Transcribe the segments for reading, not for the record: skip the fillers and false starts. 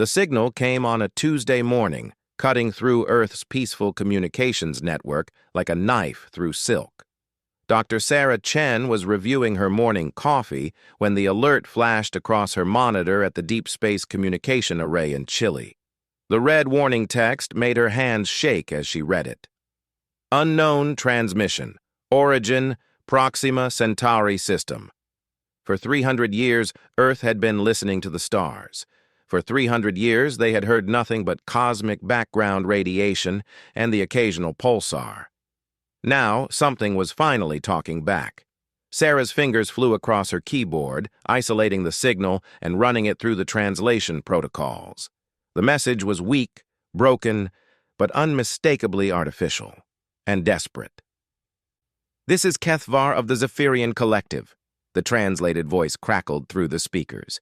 The signal came on a Tuesday morning, cutting through Earth's peaceful communications network like a knife through silk. Dr. Sarah Chen was reviewing her morning coffee when the alert flashed across her monitor at the Deep Space Communication Array in Chile. The red warning text made her hands shake as she read it. Unknown transmission. Origin, Proxima Centauri system. For 300 years, Earth had been listening to the stars. For 300 years, they had heard nothing but cosmic background radiation and the occasional pulsar. Now, something was finally talking back. Sarah's fingers flew across her keyboard, isolating the signal and running it through the translation protocols. The message was weak, broken, but unmistakably artificial and desperate. "This is Kethvar of the Zephyrian Collective," the translated voice crackled through the speakers.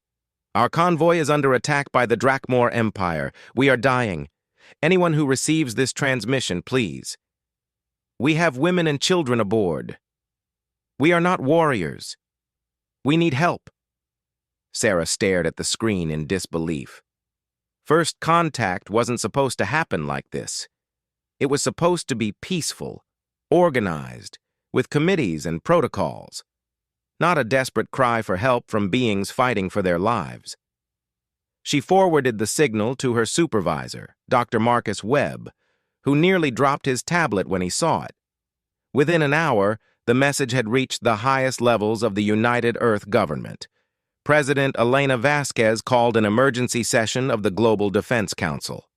"Our convoy is under attack by the Drakmor Empire. We are dying. Anyone who receives this transmission, please. We have women and children aboard. We are not warriors. We need help." Sarah stared at the screen in disbelief. First contact wasn't supposed to happen like this. It was supposed to be peaceful, organized, with committees and protocols. Not a desperate cry for help from beings fighting for their lives. She forwarded the signal to her supervisor, Dr. Marcus Webb, who nearly dropped his tablet when he saw it. Within an hour, the message had reached the highest levels of the United Earth government. President Elena Vasquez called an emergency session of the Global Defense Council.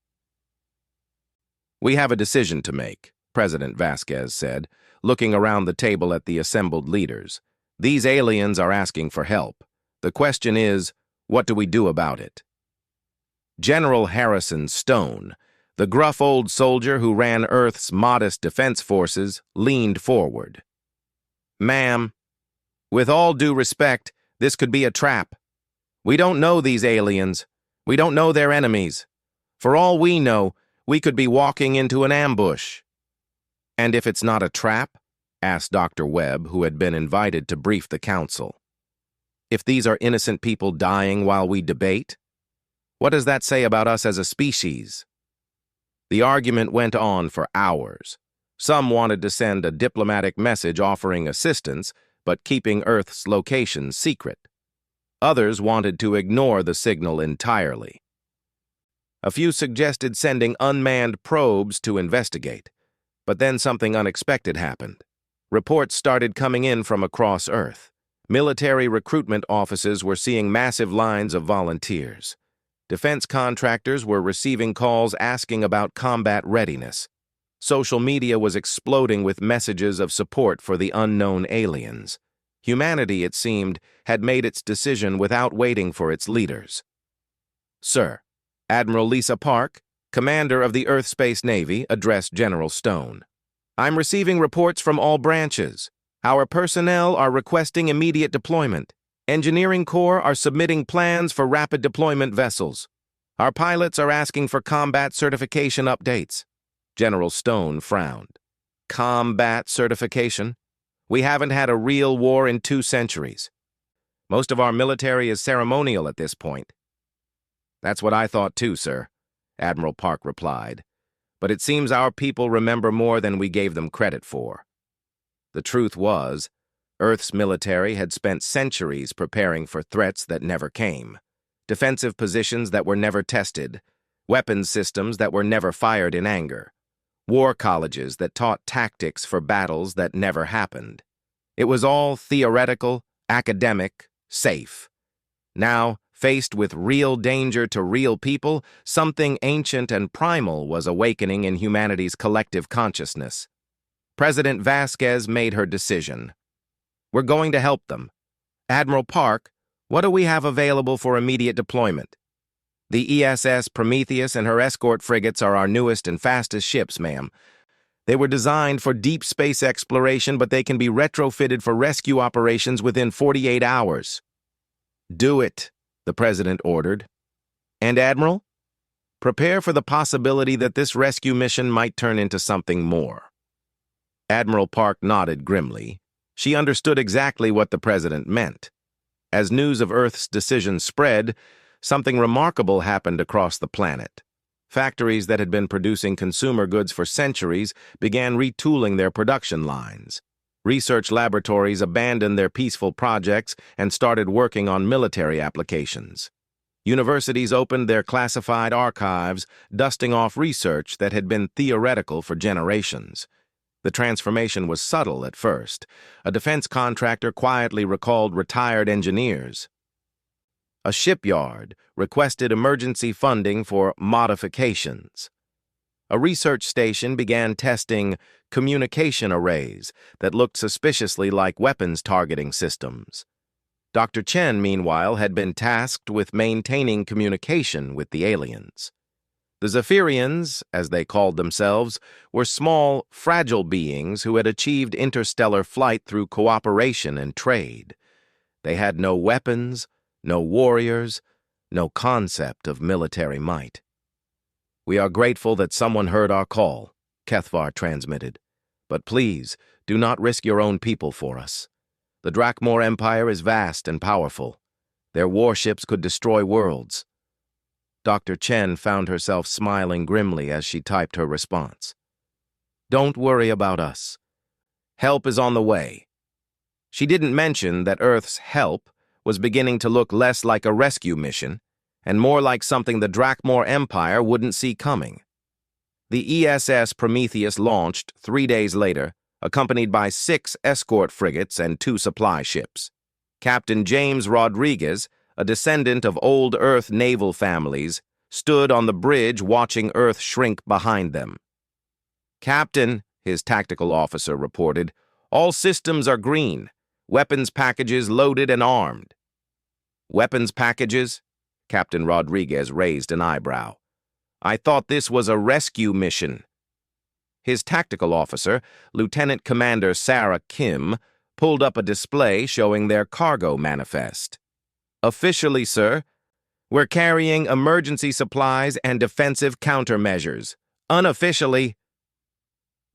"We have a decision to make," President Vasquez said, looking around the table at the assembled leaders. "These aliens are asking for help. The question is, what do we do about it?" General Harrison Stone, the gruff old soldier who ran Earth's modest defense forces, leaned forward. "Ma'am, with all due respect, this could be a trap. We don't know these aliens. We don't know their enemies. For all we know, we could be walking into an ambush." "And if it's not a trap?" asked Dr. Webb, who had been invited to brief the council. "If these are innocent people dying while we debate? What does that say about us as a species?" The argument went on for hours. Some wanted to send a diplomatic message offering assistance, but keeping Earth's location secret. Others wanted to ignore the signal entirely. A few suggested sending unmanned probes to investigate, but then something unexpected happened. Reports started coming in from across Earth. Military recruitment offices were seeing massive lines of volunteers. Defense contractors were receiving calls asking about combat readiness. Social media was exploding with messages of support for the unknown aliens. Humanity, it seemed, had made its decision without waiting for its leaders. "Sir," Admiral Lisa Park, commander of the Earth Space Navy, addressed General Stone. "I'm receiving reports from all branches. Our personnel are requesting immediate deployment. Engineering Corps are submitting plans for rapid deployment vessels. Our pilots are asking for combat certification updates." General Stone frowned. "Combat certification? We haven't had a real war in 2 centuries. Most of our military is ceremonial at this point." "That's what I thought too, sir," Admiral Park replied. "But it seems our people remember more than we gave them credit for." The truth was, Earth's military had spent centuries preparing for threats that never came. Defensive positions that were never tested, weapons systems that were never fired in anger, war colleges that taught tactics for battles that never happened. It was all theoretical, academic, safe. Now, faced with real danger to real people, something ancient and primal was awakening in humanity's collective consciousness. President Vasquez made her decision. "We're going to help them. Admiral Park, what do we have available for immediate deployment?" "The ESS Prometheus and her escort frigates are our newest and fastest ships, ma'am. They were designed for deep space exploration, but they can be retrofitted for rescue operations within 48 hours. "Do it," the president ordered. "And Admiral, prepare for the possibility that this rescue mission might turn into something more." Admiral Park nodded grimly. She understood exactly what the president meant. As news of Earth's decision spread, something remarkable happened across the planet. Factories that had been producing consumer goods for centuries began retooling their production lines. Research laboratories abandoned their peaceful projects and started working on military applications. Universities opened their classified archives, dusting off research that had been theoretical for generations. The transformation was subtle at first. A defense contractor quietly recalled retired engineers. A shipyard requested emergency funding for modifications. A research station began testing communication arrays that looked suspiciously like weapons targeting systems. Dr. Chen, meanwhile, had been tasked with maintaining communication with the aliens. The Zephyrians, as they called themselves, were small, fragile beings who had achieved interstellar flight through cooperation and trade. They had no weapons, no warriors, no concept of military might. "We are grateful that someone heard our call," Kethvar transmitted. "But please, do not risk your own people for us. The Drakmor Empire is vast and powerful. Their warships could destroy worlds." Dr. Chen found herself smiling grimly as she typed her response. "Don't worry about us. Help is on the way." She didn't mention that Earth's help was beginning to look less like a rescue mission and more like something the Drakmor Empire wouldn't see coming. The ESS Prometheus launched 3 days later, accompanied by 6 escort frigates and 2 supply ships. Captain James Rodriguez, a descendant of old Earth naval families, stood on the bridge watching Earth shrink behind them. "Captain," his tactical officer reported, "all systems are green. Weapons packages loaded and armed." "Weapons packages?" Captain Rodriguez raised an eyebrow. "I thought this was a rescue mission." His tactical officer, Lieutenant Commander Sarah Kim, pulled up a display showing their cargo manifest. "Officially, sir, we're carrying emergency supplies and defensive countermeasures. Unofficially..."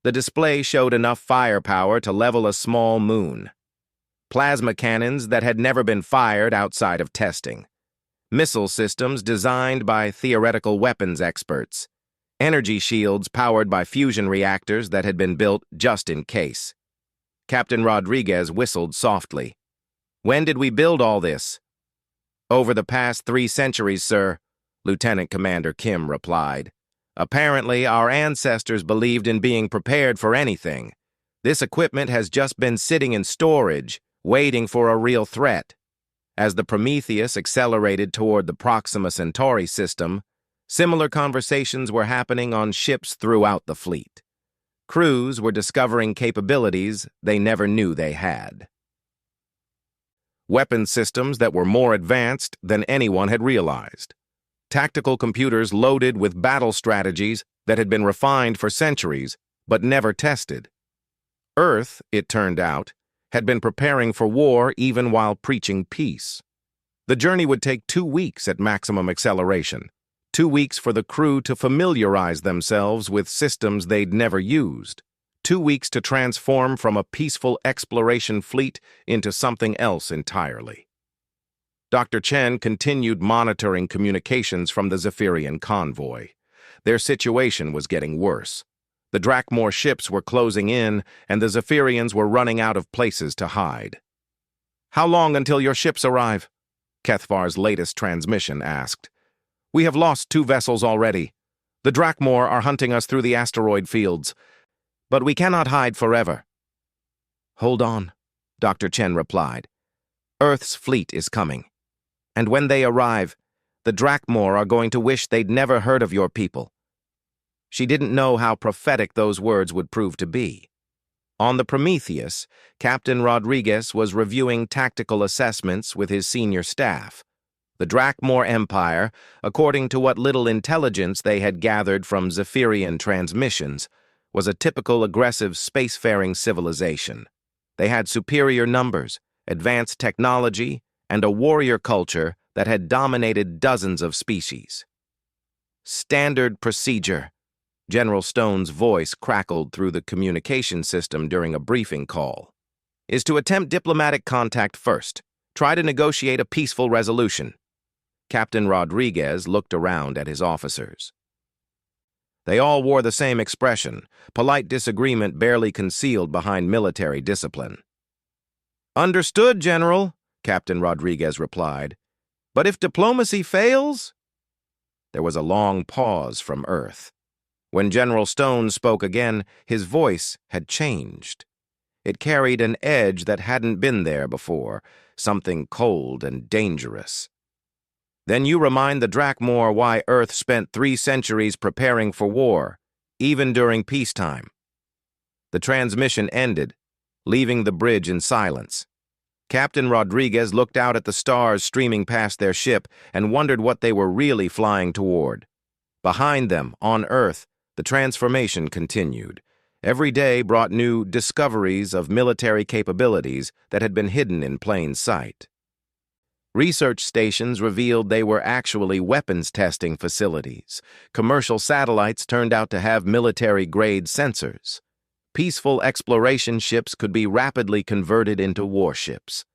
The display showed enough firepower to level a small moon. Plasma cannons that had never been fired outside of testing. Missile systems designed by theoretical weapons experts. Energy shields powered by fusion reactors that had been built just in case. Captain Rodriguez whistled softly. "When did we build all this?" "Over the past 3 centuries, sir," Lieutenant Commander Kim replied. "Apparently, our ancestors believed in being prepared for anything. This equipment has just been sitting in storage, waiting for a real threat." As the Prometheus accelerated toward the Proxima Centauri system, similar conversations were happening on ships throughout the fleet. Crews were discovering capabilities they never knew they had. Weapon systems that were more advanced than anyone had realized. Tactical computers loaded with battle strategies that had been refined for centuries, but never tested. Earth, it turned out, had been preparing for war even while preaching peace. The journey would take 2 weeks at maximum acceleration, 2 weeks for the crew to familiarize themselves with systems they'd never used, 2 weeks to transform from a peaceful exploration fleet into something else entirely. Dr. Chen continued monitoring communications from the Zephyrian convoy. Their situation was getting worse. The Drakmor ships were closing in, and the Zephyrians were running out of places to hide. "How long until your ships arrive?" Kethvar's latest transmission asked. "We have lost 2 vessels already. The Drakmor are hunting us through the asteroid fields. But we cannot hide forever." "Hold on," Dr. Chen replied. "Earth's fleet is coming. And when they arrive, the Drakmor are going to wish they'd never heard of your people." She didn't know how prophetic those words would prove to be. On the Prometheus, Captain Rodriguez was reviewing tactical assessments with his senior staff. The Drakmor Empire, according to what little intelligence they had gathered from Zephyrian transmissions, was a typical aggressive spacefaring civilization. They had superior numbers, advanced technology, and a warrior culture that had dominated dozens of species. "Standard procedure," General Stone's voice crackled through the communication system during a briefing call, "is to attempt diplomatic contact first. Try to negotiate a peaceful resolution." Captain Rodriguez looked around at his officers. They all wore the same expression, polite disagreement barely concealed behind military discipline. "Understood, General," Captain Rodriguez replied. "But if diplomacy fails?" There was a long pause from Earth. When General Stone spoke again, his voice had changed. It carried an edge that hadn't been there before, something cold and dangerous. "Then you remind the Drakmor why Earth spent 3 centuries preparing for war, even during peacetime." The transmission ended, leaving the bridge in silence. Captain Rodriguez looked out at the stars streaming past their ship and wondered what they were really flying toward. Behind them, on Earth, the transformation continued. Every day brought new discoveries of military capabilities that had been hidden in plain sight. Research stations revealed they were actually weapons testing facilities. Commercial satellites turned out to have military-grade sensors. Peaceful exploration ships could be rapidly converted into warships.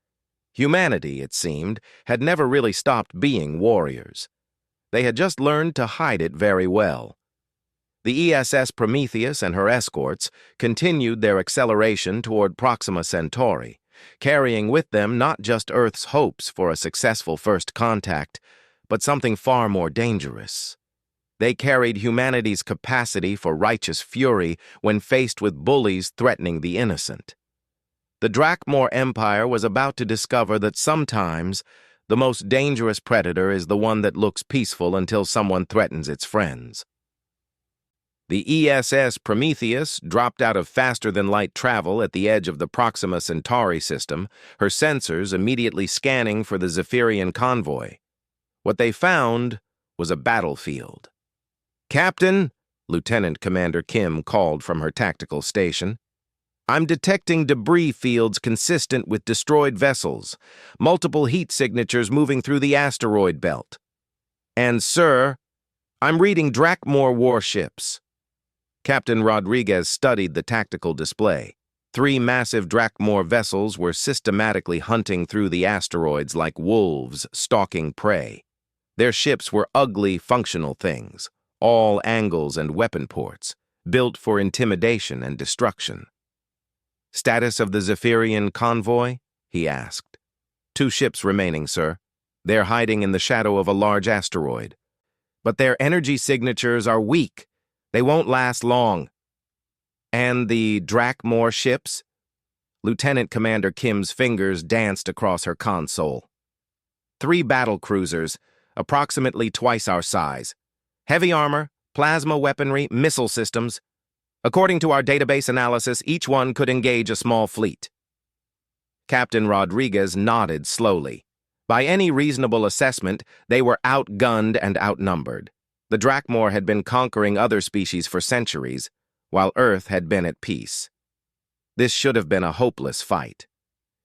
Humanity, it seemed, had never really stopped being warriors. They had just learned to hide it very well. The ESS Prometheus and her escorts continued their acceleration toward Proxima Centauri, carrying with them not just Earth's hopes for a successful first contact, but something far more dangerous. They carried humanity's capacity for righteous fury when faced with bullies threatening the innocent. The Drakmor Empire was about to discover that sometimes the most dangerous predator is the one that looks peaceful until someone threatens its friends. The ESS Prometheus dropped out of faster-than-light travel at the edge of the Proxima Centauri system, her sensors immediately scanning for the Zephyrian convoy. What they found was a battlefield. "Captain," Lieutenant Commander Kim called from her tactical station, "I'm detecting debris fields consistent with destroyed vessels, multiple heat signatures moving through the asteroid belt. And, sir, I'm reading Drakmor warships." Captain Rodriguez studied the tactical display. 3 massive Drakmor vessels were systematically hunting through the asteroids like wolves stalking prey. Their ships were ugly, functional things, all angles and weapon ports, built for intimidation and destruction. "Status of the Zephyrian convoy?" he asked. 2 ships remaining, sir. They're hiding in the shadow of a large asteroid. But their energy signatures are weak. They won't last long." "And the Drakmor ships?" Lieutenant Commander Kim's fingers danced across her console. 3 battle cruisers, approximately twice our size. Heavy armor, plasma weaponry, missile systems. According to our database analysis, each one could engage a small fleet. Captain Rodriguez nodded slowly. By any reasonable assessment, they were outgunned and outnumbered. The Drakmor had been conquering other species for centuries, while Earth had been at peace. This should have been a hopeless fight.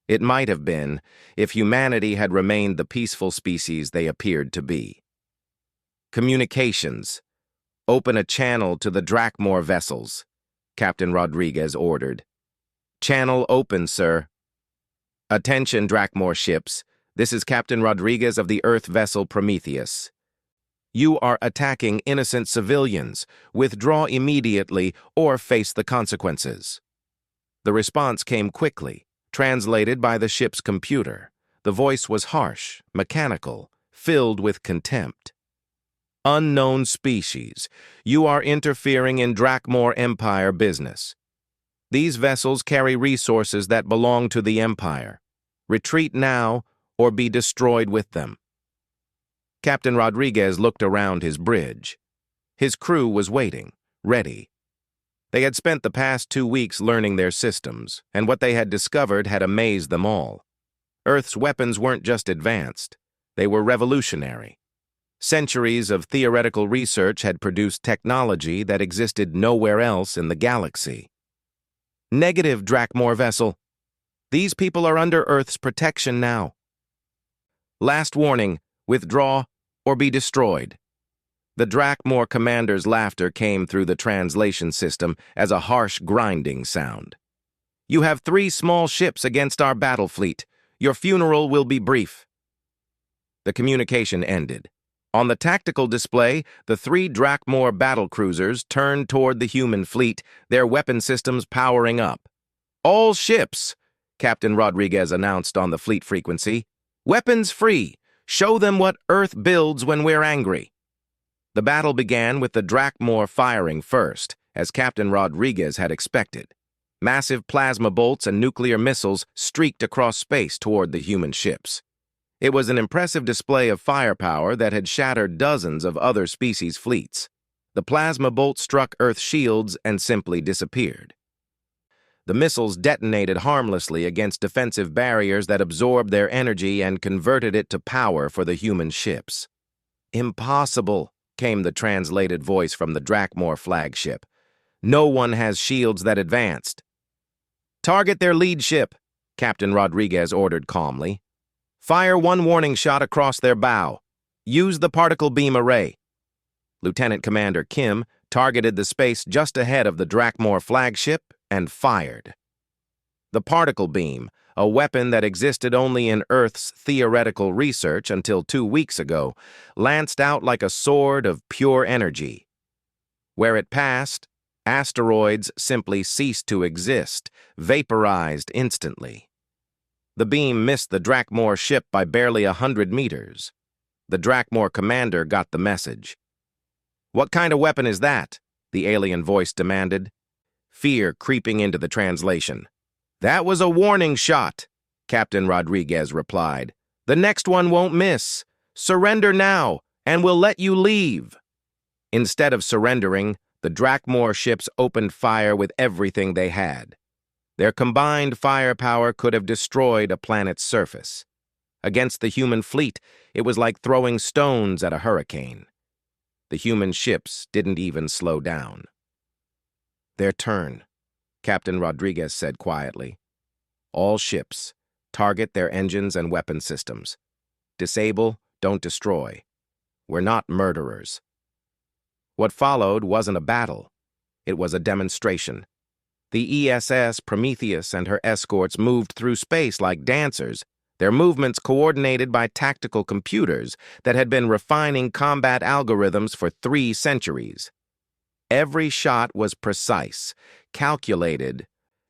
It might have been if humanity had remained the peaceful species they appeared to be. "Communications. Open a channel to the Drakmor vessels," Captain Rodriguez ordered. "Channel open, sir." "Attention, Drakmor ships. This is Captain Rodriguez of the Earth vessel Prometheus. You are attacking innocent civilians. Withdraw immediately or face the consequences." The response came quickly, translated by the ship's computer. The voice was harsh, mechanical, filled with contempt. "Unknown species. You are interfering in Drakmor Empire business. These vessels carry resources that belong to the Empire. Retreat now or be destroyed with them." Captain Rodriguez looked around his bridge. His crew was waiting, ready. They had spent the past 2 weeks learning their systems, and what they had discovered had amazed them all. Earth's weapons weren't just advanced, they were revolutionary. Centuries of theoretical research had produced technology that existed nowhere else in the galaxy. "Negative, Drakmor vessel. These people are under Earth's protection now. Last warning. Withdraw or be destroyed." The Drakmor commander's laughter came through the translation system as a harsh grinding sound. "You have 3 small ships against our battle fleet. Your funeral will be brief." The communication ended. On the tactical display, the 3 Drakmor battlecruisers turned toward the human fleet, their weapon systems powering up. "All ships," Captain Rodriguez announced on the fleet frequency. "Weapons free. Show them what Earth builds when we're angry." The battle began with the Drakmor firing first, as Captain Rodriguez had expected. Massive plasma bolts and nuclear missiles streaked across space toward the human ships. It was an impressive display of firepower that had shattered dozens of other species' fleets. The plasma bolt struck Earth shields and simply disappeared. The missiles detonated harmlessly against defensive barriers that absorbed their energy and converted it to power for the human ships. "Impossible," came the translated voice from the Drakmor flagship. "No one has shields that advanced." "Target their lead ship," Captain Rodriguez ordered calmly. "Fire 1 warning shot across their bow. Use the particle beam array." Lieutenant Commander Kim targeted the space just ahead of the Drakmor flagship and fired. The particle beam, a weapon that existed only in Earth's theoretical research until 2 weeks ago, lanced out like a sword of pure energy. Where it passed, asteroids simply ceased to exist, vaporized instantly. The beam missed the Drakmor ship by barely 100 meters. The Drakmor commander got the message. "What kind of weapon is that?" the alien voice demanded, fear creeping into the translation. "That was a warning shot," Captain Rodriguez replied. "The next one won't miss. Surrender now, and we'll let you leave." Instead of surrendering, the Drakmor ships opened fire with everything they had. Their combined firepower could have destroyed a planet's surface. Against the human fleet, it was like throwing stones at a hurricane. The human ships didn't even slow down. "Their turn," Captain Rodriguez said quietly. "All ships, target their engines and weapon systems. Disable, don't destroy. We're not murderers." What followed wasn't a battle. It was a demonstration. The ESS Prometheus and her escorts moved through space like dancers, their movements coordinated by tactical computers that had been refining combat algorithms for 3 centuries. Every shot was precise, calculated,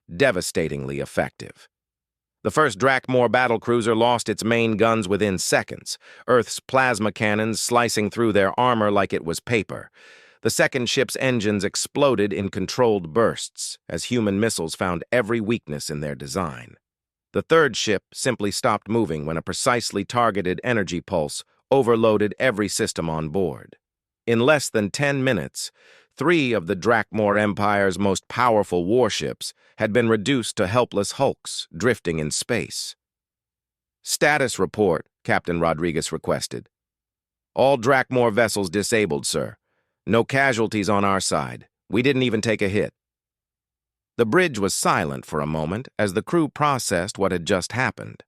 devastatingly effective. The first Drakmor battlecruiser lost its main guns within seconds, Earth's plasma cannons slicing through their armor like it was paper. The second ship's engines exploded in controlled bursts as human missiles found every weakness in their design. The third ship simply stopped moving when a precisely targeted energy pulse overloaded every system on board. In less than 10 minutes, 3 of the Drakmor Empire's most powerful warships had been reduced to helpless hulks drifting in space. "Status report," Captain Rodriguez requested. "All Drakmor vessels disabled, sir. No casualties on our side. We didn't even take a hit." The bridge was silent for a moment as the crew processed what had just happened.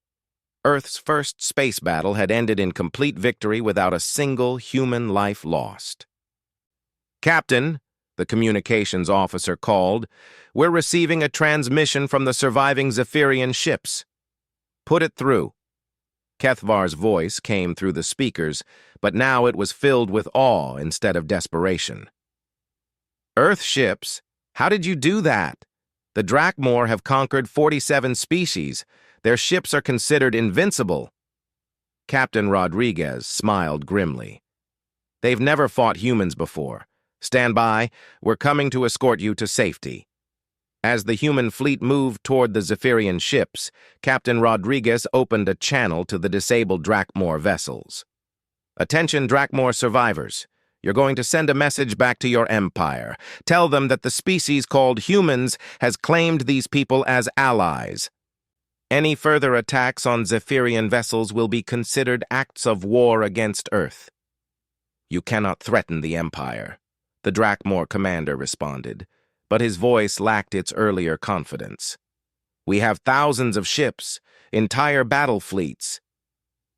Earth's first space battle had ended in complete victory without a single human life lost. "Captain," the communications officer called, "we're receiving a transmission from the surviving Zephyrian ships." "Put it through." Kethvar's voice came through the speakers, but now it was filled with awe instead of desperation. "Earth ships? How did you do that? The Drakmor have conquered 47 species. Their ships are considered invincible." Captain Rodriguez smiled grimly. "They've never fought humans before. Stand by. We're coming to escort you to safety." As the human fleet moved toward the Zephyrian ships, Captain Rodriguez opened a channel to the disabled Drakmor vessels. "Attention, Drakmor survivors. You're going to send a message back to your empire. Tell them that the species called humans has claimed these people as allies. Any further attacks on Zephyrian vessels will be considered acts of war against Earth." "You cannot threaten the empire," the Drakmor commander responded, but his voice lacked its earlier confidence. "We have thousands of ships, entire battle fleets."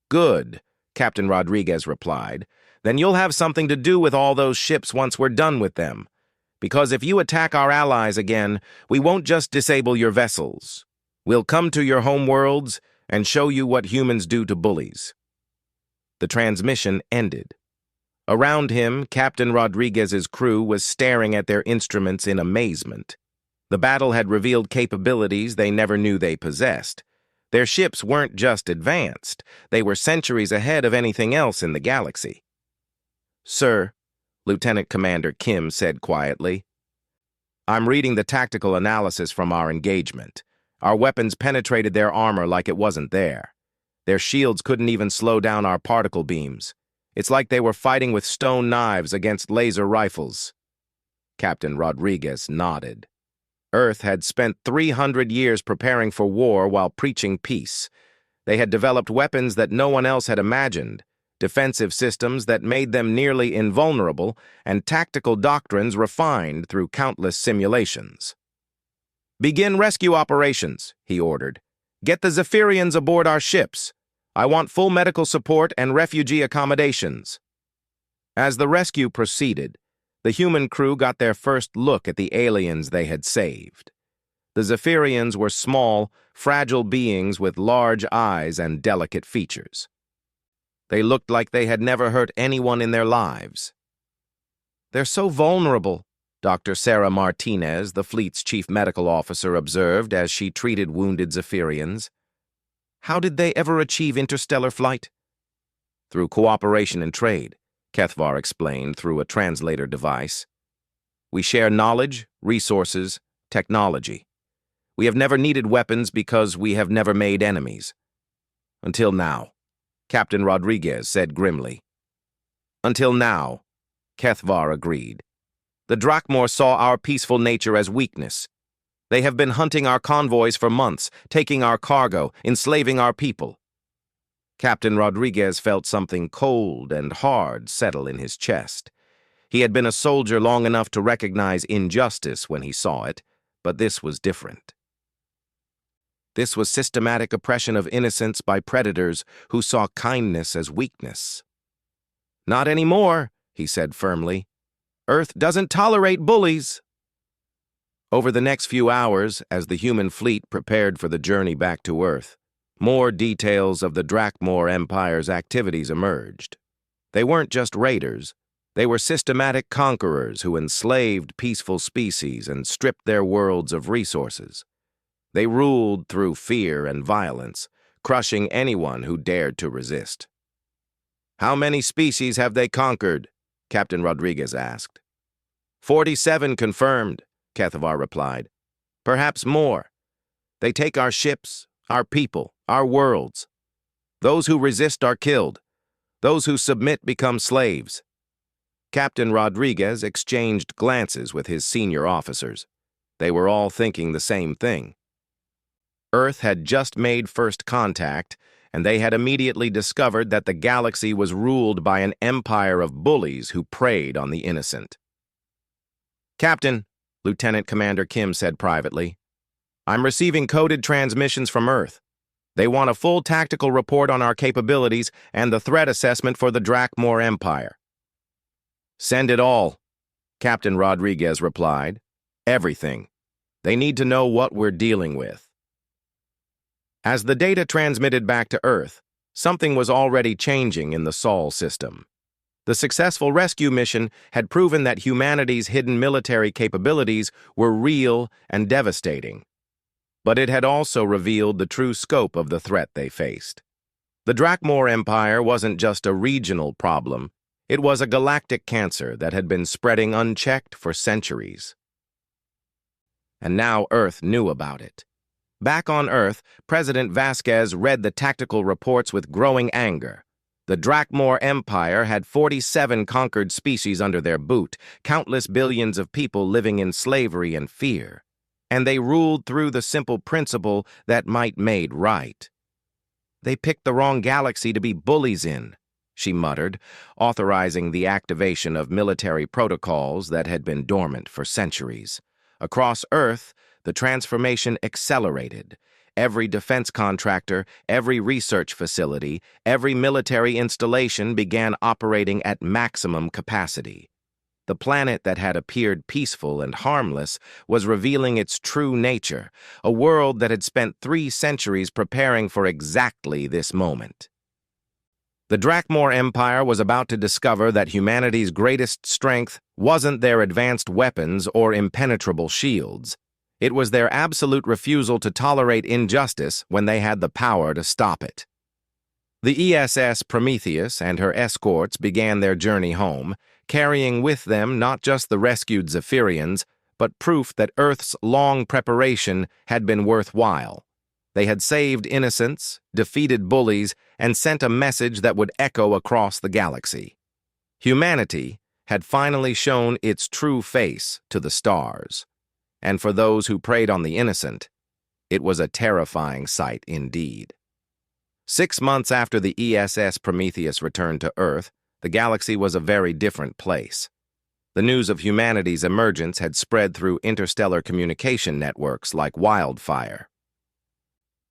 "Good," Captain Rodriguez replied. "Then you'll have something to do with all those ships once we're done with them. Because if you attack our allies again, we won't just disable your vessels. We'll come to your home worlds and show you what humans do to bullies." The transmission ended. Around him, Captain Rodriguez's crew was staring at their instruments in amazement. The battle had revealed capabilities they never knew they possessed. Their ships weren't just advanced, they were centuries ahead of anything else in the galaxy. "Sir," Lieutenant Commander Kim said quietly, "I'm reading the tactical analysis from our engagement. Our weapons penetrated their armor like it wasn't there. Their shields couldn't even slow down our particle beams. It's like they were fighting with stone knives against laser rifles." Captain Rodriguez nodded. Earth had spent 300 years preparing for war while preaching peace. They had developed weapons that no one else had imagined, defensive systems that made them nearly invulnerable, and tactical doctrines refined through countless simulations. "Begin rescue operations," he ordered. "Get the Zephyrians aboard our ships. I want full medical support and refugee accommodations." As the rescue proceeded, the human crew got their first look at the aliens they had saved. The Zephyrians were small, fragile beings with large eyes and delicate features. They looked like they had never hurt anyone in their lives. "They're so vulnerable," Dr. Sarah Martinez, the fleet's chief medical officer, observed as she treated wounded Zephyrians. "How did they ever achieve interstellar flight?" "Through cooperation and trade," Kethvar explained through a translator device. "We share knowledge, resources, technology. We have never needed weapons because we have never made enemies. Until now," Captain Rodriguez said grimly. "Until now," Kethvar agreed. "The Drakmor saw our peaceful nature as weakness. They have been hunting our convoys for months, taking our cargo, enslaving our people." Captain Rodriguez felt something cold and hard settle in his chest. He had been a soldier long enough to recognize injustice when he saw it, but this was different. This was systematic oppression of innocents by predators who saw kindness as weakness. "Not anymore," he said firmly. "Earth doesn't tolerate bullies." Over the next few hours, as the human fleet prepared for the journey back to Earth, more details of the Drakmor Empire's activities emerged. They weren't just raiders. They were systematic conquerors who enslaved peaceful species and stripped their worlds of resources. They ruled through fear and violence, crushing anyone who dared to resist. "How many species have they conquered?" Captain Rodriguez asked. 47 confirmed," Kethvar replied. "Perhaps more. They take our ships, our people, our worlds. Those who resist are killed. Those who submit become slaves." Captain Rodriguez exchanged glances with his senior officers. They were all thinking the same thing. Earth had just made first contact, and they had immediately discovered that the galaxy was ruled by an empire of bullies who preyed on the innocent. "Captain," Lieutenant Commander Kim said privately, "I'm receiving coded transmissions from Earth. They want a full tactical report on our capabilities and the threat assessment for the Drakmor Empire." "Send it all," Captain Rodriguez replied. "Everything. They need to know what we're dealing with." As the data transmitted back to Earth, something was already changing in the Sol system. The successful rescue mission had proven that humanity's hidden military capabilities were real and devastating. But it had also revealed the true scope of the threat they faced. The Drakmor Empire wasn't just a regional problem, it was a galactic cancer that had been spreading unchecked for centuries. And now Earth knew about it. Back on Earth, President Vasquez read the tactical reports with growing anger. The Drakmor Empire had 47 conquered species under their boot, countless billions of people living in slavery and fear. And they ruled through the simple principle that might made right. "They picked the wrong galaxy to be bullies in," she muttered, authorizing the activation of military protocols that had been dormant for centuries. Across Earth, the transformation accelerated. Every defense contractor, every research facility, every military installation began operating at maximum capacity. The planet that had appeared peaceful and harmless was revealing its true nature, a world that had spent 3 centuries preparing for exactly this moment. The Drakmor Empire was about to discover that humanity's greatest strength wasn't their advanced weapons or impenetrable shields. It was their absolute refusal to tolerate injustice when they had the power to stop it. The ESS Prometheus and her escorts began their journey home, carrying with them not just the rescued Zephyrians, but proof that Earth's long preparation had been worthwhile. They had saved innocents, defeated bullies, and sent a message that would echo across the galaxy. Humanity had finally shown its true face to the stars. And for those who preyed on the innocent, it was a terrifying sight indeed. 6 months after the ESS Prometheus returned to Earth, the galaxy was a very different place. The news of humanity's emergence had spread through interstellar communication networks like wildfire.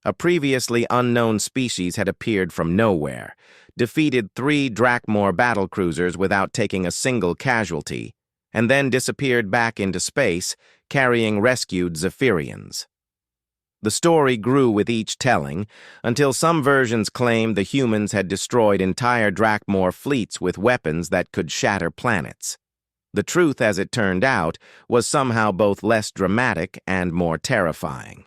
A previously unknown species had appeared from nowhere, defeated 3 Drakmor battlecruisers without taking a single casualty, and then disappeared back into space, carrying rescued Zephyrians. The story grew with each telling, until some versions claimed the humans had destroyed entire Drakmor fleets with weapons that could shatter planets. The truth, as it turned out, was somehow both less dramatic and more terrifying.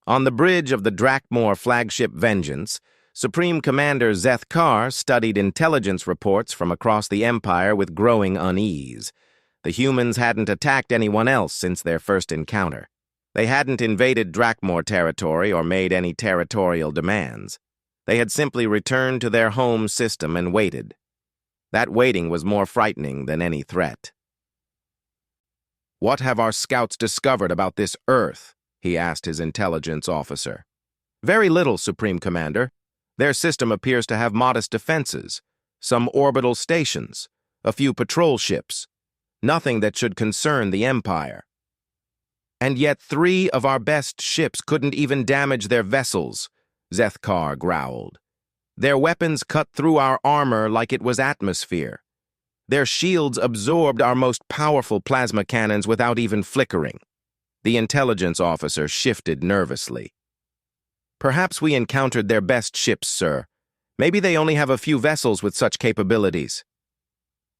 On the bridge of the Drakmor flagship Vengeance, Supreme Commander Zeth Kar studied intelligence reports from across the Empire with growing unease. The humans hadn't attacked anyone else since their first encounter. They hadn't invaded Drakmor territory or made any territorial demands. They had simply returned to their home system and waited. That waiting was more frightening than any threat. "What have our scouts discovered about this Earth?" he asked his intelligence officer. "Very little, Supreme Commander. Their system appears to have modest defenses, some orbital stations, a few patrol ships. Nothing that should concern the Empire. And yet 3 of our best ships couldn't even damage their vessels," Zeth Kar growled. "Their weapons cut through our armor like it was atmosphere. Their shields absorbed our most powerful plasma cannons without even flickering." The intelligence officer shifted nervously. "Perhaps we encountered their best ships, sir. Maybe they only have a few vessels with such capabilities."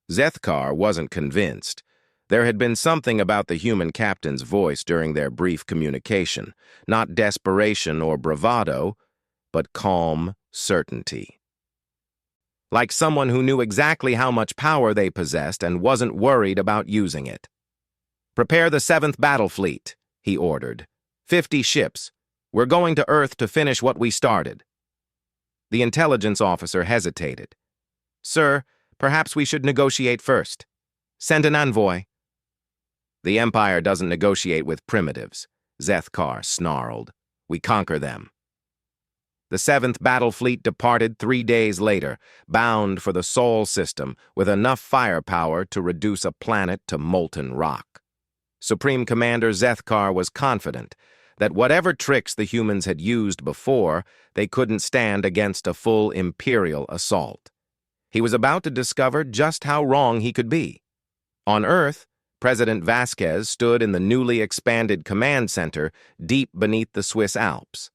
Zeth Kar wasn't convinced. There had been something about the human captain's voice during their brief communication, not desperation or bravado, but calm certainty. Like someone who knew exactly how much power they possessed and wasn't worried about using it. "Prepare the 7th Battle Fleet," he ordered. 50 ships. We're going to Earth to finish what we started." The intelligence officer hesitated. "Sir, perhaps we should negotiate first. Send an envoy." "The Empire doesn't negotiate with primitives," Zeth Kar snarled. "We conquer them." The 7th Battle Fleet departed 3 days later, bound for the Sol system with enough firepower to reduce a planet to molten rock. Supreme Commander Zeth Kar was confident that whatever tricks the humans had used before, they couldn't stand against a full Imperial assault. He was about to discover just how wrong he could be. On Earth, President Vasquez stood in the newly expanded command center deep beneath the Swiss Alps.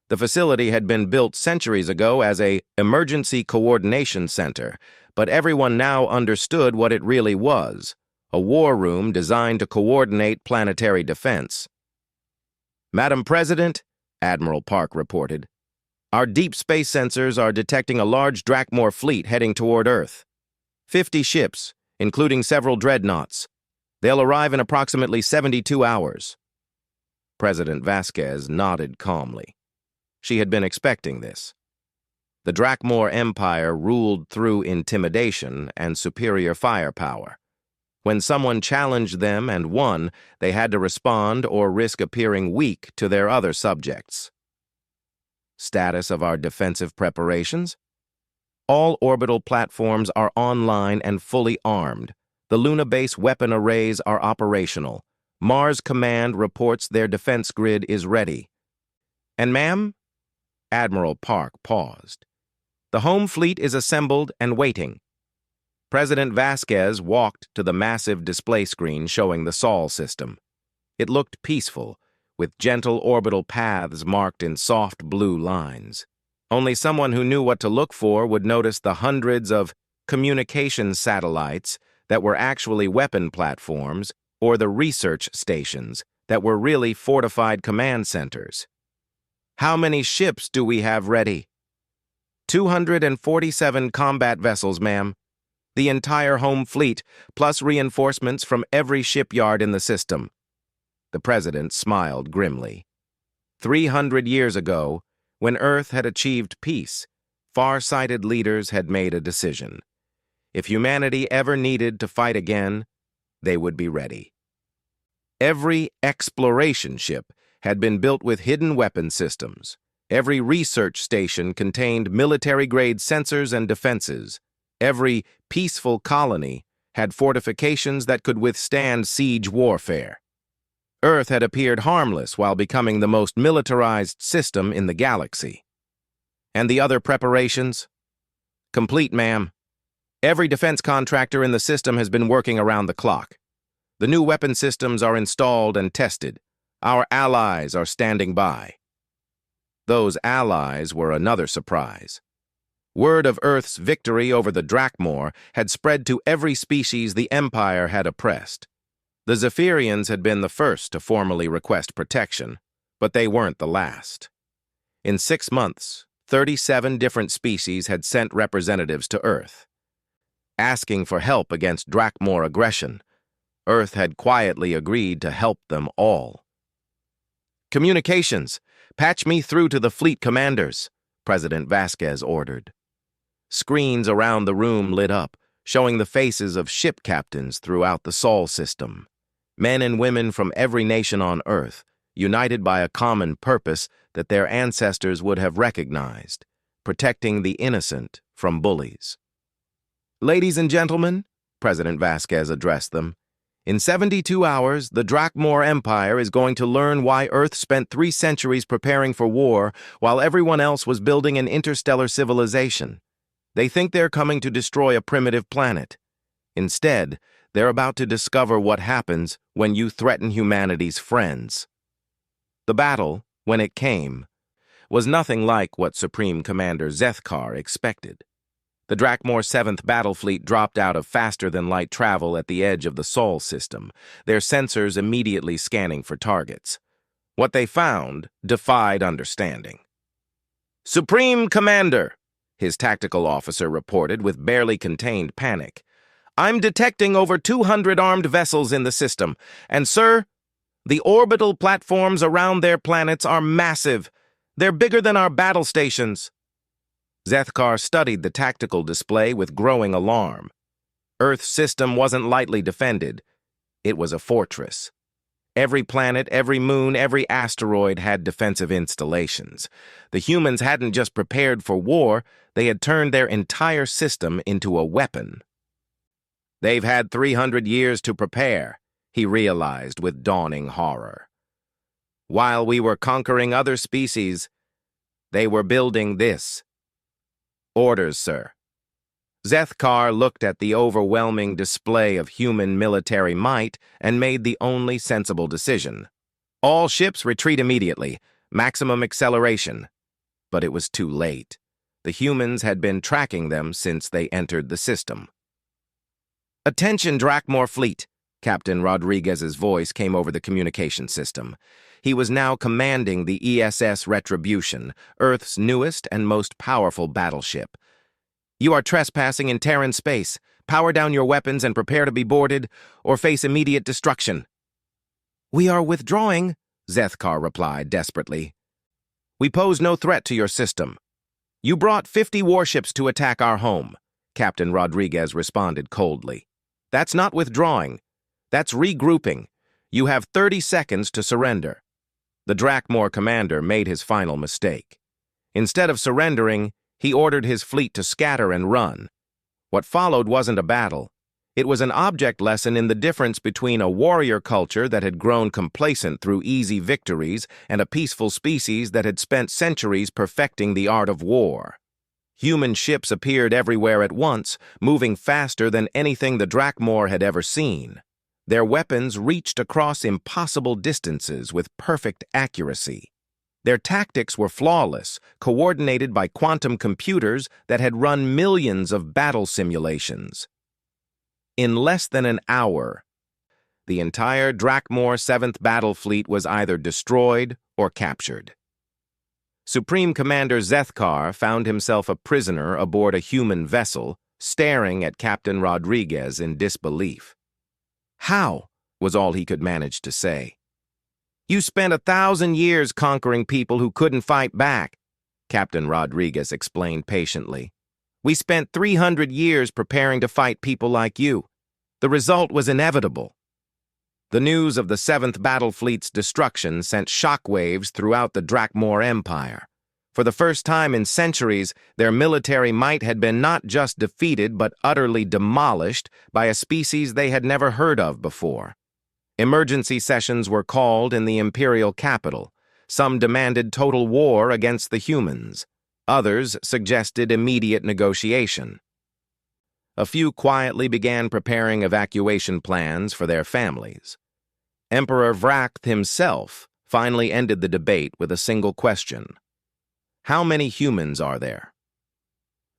The facility had been built centuries ago as an emergency coordination center, but everyone now understood what it really was. A war room designed to coordinate planetary defense. "Madam President," Admiral Park reported, "our deep space sensors are detecting a large Drakmor fleet heading toward Earth. 50 ships, including several dreadnoughts. They'll arrive in approximately 72 hours. President Vasquez nodded calmly. She had been expecting this. The Drakmor Empire ruled through intimidation and superior firepower. When someone challenged them and won, they had to respond or risk appearing weak to their other subjects. Status of our defensive preparations? All orbital platforms are online and fully armed. The Luna base weapon arrays are operational. Mars Command reports their defense grid is ready. And ma'am? Admiral Park paused. The home fleet is assembled and waiting. President Vasquez walked to the massive display screen showing the Sol system. It looked peaceful, with gentle orbital paths marked in soft blue lines. Only someone who knew what to look for would notice the hundreds of communications satellites that were actually weapon platforms, or the research stations that were really fortified command centers. How many ships do we have ready? 247 combat vessels, ma'am. The entire home fleet, plus reinforcements from every shipyard in the system. The president smiled grimly. 300 years ago, when Earth had achieved peace, far-sighted leaders had made a decision. If humanity ever needed to fight again, they would be ready. Every exploration ship had been built with hidden weapon systems. Every research station contained military-grade sensors and defenses. Every peaceful colony had fortifications that could withstand siege warfare. Earth had appeared harmless while becoming the most militarized system in the galaxy. And the other preparations? Complete, ma'am. Every defense contractor in the system has been working around the clock. The new weapon systems are installed and tested. Our allies are standing by. Those allies were another surprise. Word of Earth's victory over the Drakmor had spread to every species the Empire had oppressed. The Zephyrians had been the first to formally request protection, but they weren't the last. In 6 months, 37 different species had sent representatives to Earth. Asking for help against Drakmor aggression, Earth had quietly agreed to help them all. Communications, patch me through to the fleet commanders, President Vasquez ordered. Screens around the room lit up, showing the faces of ship captains throughout the Sol system. Men and women from every nation on Earth, united by a common purpose that their ancestors would have recognized, protecting the innocent from bullies. Ladies and gentlemen, President Vasquez addressed them, in 72 hours, the Drakmor Empire is going to learn why Earth spent 3 centuries preparing for war while everyone else was building an interstellar civilization. They think they're coming to destroy a primitive planet. Instead, they're about to discover what happens when you threaten humanity's friends. The battle, when it came, was nothing like what Supreme Commander Zethkar expected. The Drakmor 7th Battle Fleet dropped out of faster-than-light travel at the edge of the Sol system, their sensors immediately scanning for targets. What they found defied understanding. "Supreme Commander," his tactical officer reported with barely contained panic, "I'm detecting over 200 armed vessels in the system, and sir, the orbital platforms around their planets are massive. They're bigger than our battle stations." Zethkar studied the tactical display with growing alarm. Earth's system wasn't lightly defended. It was a fortress. Every planet, every moon, every asteroid had defensive installations. The humans hadn't just prepared for war, they had turned their entire system into a weapon. They've had 300 years to prepare, he realized with dawning horror. While we were conquering other species, they were building this. Orders, sir. Zethkar looked at the overwhelming display of human military might and made the only sensible decision. All ships retreat immediately, maximum acceleration. But it was too late. The humans had been tracking them since they entered the system. "Attention, Drakmor fleet," Captain Rodriguez's voice came over the communication system. He was now commanding the ESS Retribution, Earth's newest and most powerful battleship. "You are trespassing in Terran space. Power down your weapons and prepare to be boarded, or face immediate destruction." "We are withdrawing," Zethkar replied desperately. "We pose no threat to your system. You brought 50 warships to attack our home," Captain Rodriguez responded coldly. "That's not withdrawing. That's regrouping. You have 30 seconds to surrender." The Drakmor commander made his final mistake. Instead of surrendering, he ordered his fleet to scatter and run. What followed wasn't a battle. It was an object lesson in the difference between a warrior culture that had grown complacent through easy victories and a peaceful species that had spent centuries perfecting the art of war. Human ships appeared everywhere at once, moving faster than anything the Drakmor had ever seen. Their weapons reached across impossible distances with perfect accuracy. Their tactics were flawless, coordinated by quantum computers that had run millions of battle simulations. In less than an hour, the entire Drakmor 7th Battle Fleet was either destroyed or captured. Supreme Commander Zethkar found himself a prisoner aboard a human vessel, staring at Captain Rodriguez in disbelief. "How?" was all he could manage to say. "You spent 1,000 years conquering people who couldn't fight back," Captain Rodriguez explained patiently. "We spent 300 years preparing to fight people like you. The result was inevitable." The news of the 7th Battle Fleet's destruction sent shockwaves throughout the Drakmor Empire. For the first time in centuries, their military might had been not just defeated but utterly demolished by a species they had never heard of before. Emergency sessions were called in the imperial capital. Some demanded total war against the humans. Others suggested immediate negotiation. A few quietly began preparing evacuation plans for their families. Emperor Vracht himself finally ended the debate with a single question. How many humans are there?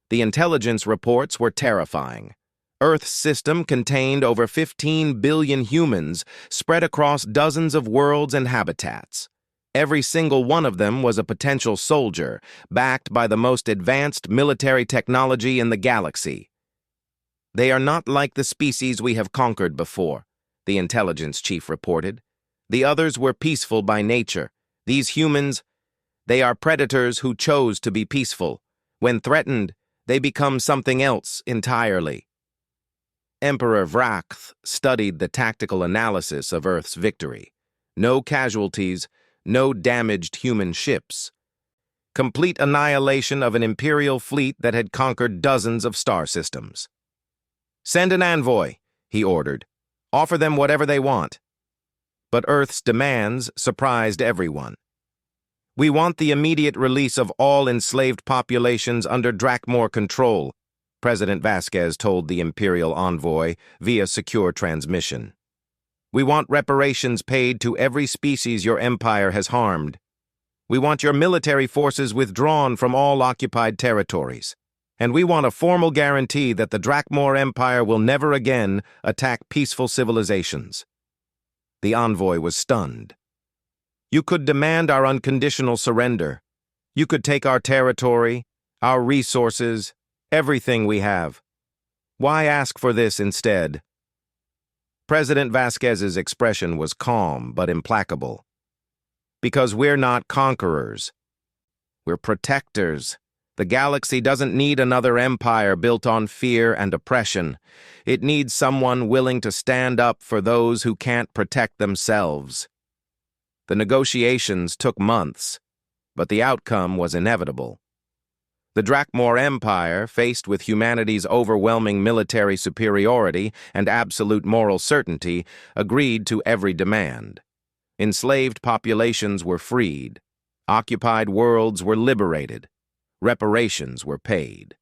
The intelligence reports were terrifying. Earth's system contained over 15 billion humans spread across dozens of worlds and habitats. Every single one of them was a potential soldier, backed by the most advanced military technology in the galaxy. "They are not like the species we have conquered before," the intelligence chief reported. "The others were peaceful by nature. These humans, they are predators who chose to be peaceful. When threatened, they become something else entirely." Emperor Vracht studied the tactical analysis of Earth's victory. No casualties, no damaged human ships. Complete annihilation of an imperial fleet that had conquered dozens of star systems. "Send an envoy," he ordered. "Offer them whatever they want." But Earth's demands surprised everyone. "We want the immediate release of all enslaved populations under Drakmor control," President Vasquez told the Imperial envoy via secure transmission. "We want reparations paid to every species your empire has harmed. We want your military forces withdrawn from all occupied territories. And we want a formal guarantee that the Drakmor Empire will never again attack peaceful civilizations." The envoy was stunned. "You could demand our unconditional surrender. You could take our territory, our resources, everything we have. Why ask for this instead?" President Vasquez's expression was calm but implacable. "Because we're not conquerors. We're protectors. The galaxy doesn't need another empire built on fear and oppression. It needs someone willing to stand up for those who can't protect themselves." The negotiations took months, but the outcome was inevitable. The Drakmor Empire, faced with humanity's overwhelming military superiority and absolute moral certainty, agreed to every demand. Enslaved populations were freed. Occupied worlds were liberated. Reparations were paid.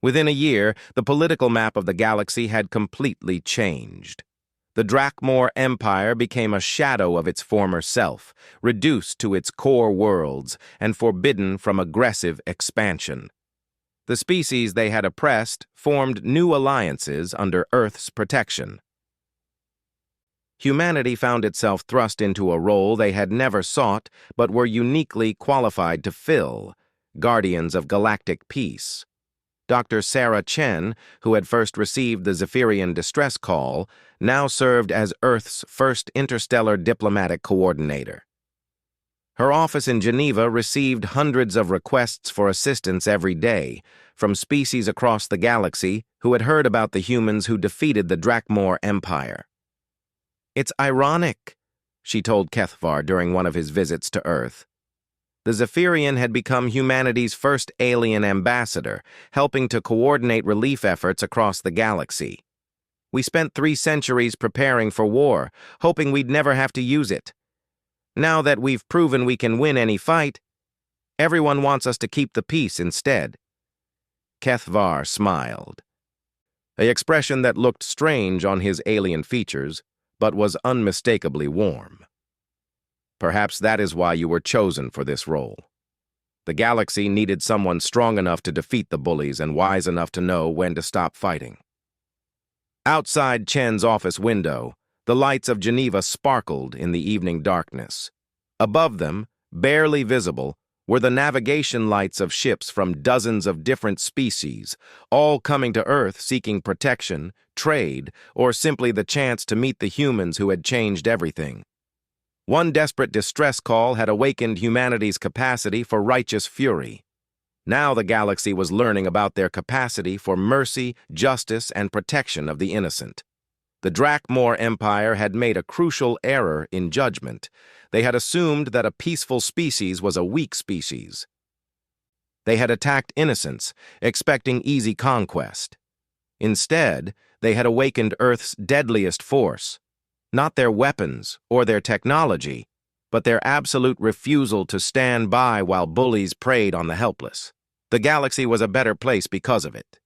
Within a year, the political map of the galaxy had completely changed. The Drakmor Empire became a shadow of its former self, reduced to its core worlds and forbidden from aggressive expansion. The species they had oppressed formed new alliances under Earth's protection. Humanity found itself thrust into a role they had never sought but were uniquely qualified to fill: guardians of galactic peace. Dr. Sarah Chen, who had first received the Zephyrian distress call, now served as Earth's first interstellar diplomatic coordinator. Her office in Geneva received hundreds of requests for assistance every day, from species across the galaxy who had heard about the humans who defeated the Drakmor Empire. "It's ironic," she told Kethvar during one of his visits to Earth. The Zephyrian had become humanity's first alien ambassador, helping to coordinate relief efforts across the galaxy. "We spent 3 centuries preparing for war, hoping we'd never have to use it. Now that we've proven we can win any fight, everyone wants us to keep the peace instead." Kethvar smiled, an expression that looked strange on his alien features, but was unmistakably warm. Perhaps that is why you were chosen for this role. The galaxy needed someone strong enough to defeat the bullies and wise enough to know when to stop fighting. Outside Chen's office window, the lights of Geneva sparkled in the evening darkness. Above them, barely visible, were the navigation lights of ships from dozens of different species, all coming to Earth seeking protection, trade, or simply the chance to meet the humans who had changed everything. One desperate distress call had awakened humanity's capacity for righteous fury. Now the galaxy was learning about their capacity for mercy, justice, and protection of the innocent. The Drakmor Empire had made a crucial error in judgment. They had assumed that a peaceful species was a weak species. They had attacked innocents, expecting easy conquest. Instead, they had awakened Earth's deadliest force. Not their weapons or their technology, but their absolute refusal to stand by while bullies preyed on the helpless. The galaxy was a better place because of it.